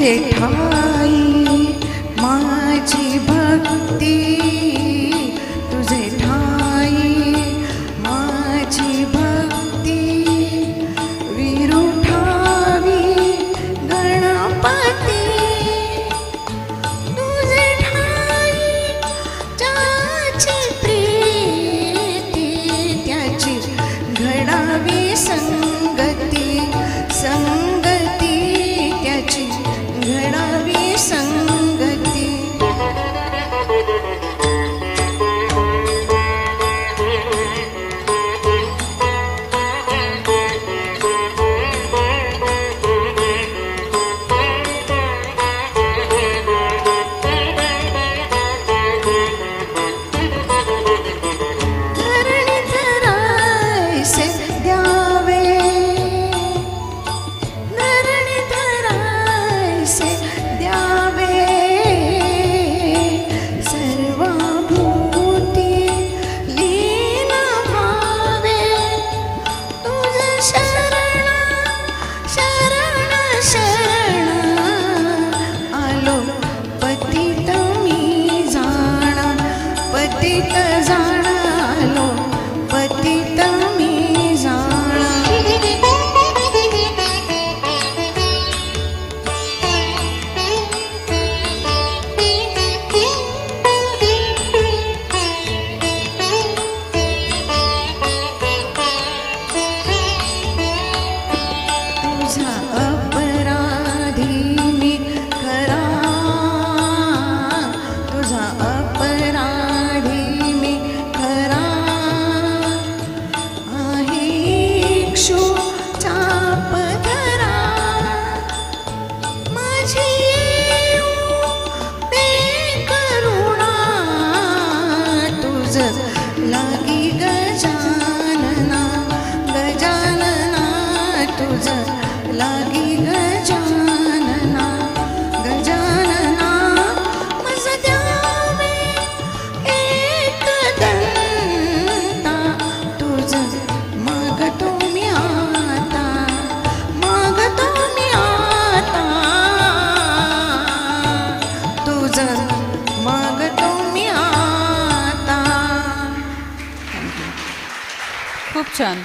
ठाई माझी भक्ती, तुझे ठाई माझी भक्ती, विरुठावी गणपती, तुझे ठाई ज्याची प्रीती त्याची घडावी संगती, संगती त्याची घडावी संगती. पतित जाणालो पतित मी जाणा. तुझा अपराधी मी खरा, तुझा अपराधी मी खरा, आहे इक्षुचा पदरा, माझी ते करुणा, तुझ लागी गजानना, गजानना तुझ लागी गजानना, गजानना मज द्यावे एकदंता, तुझ मागतो मी आता, मागतो मी आता, तुझ मागतो मी आता. खूप छान.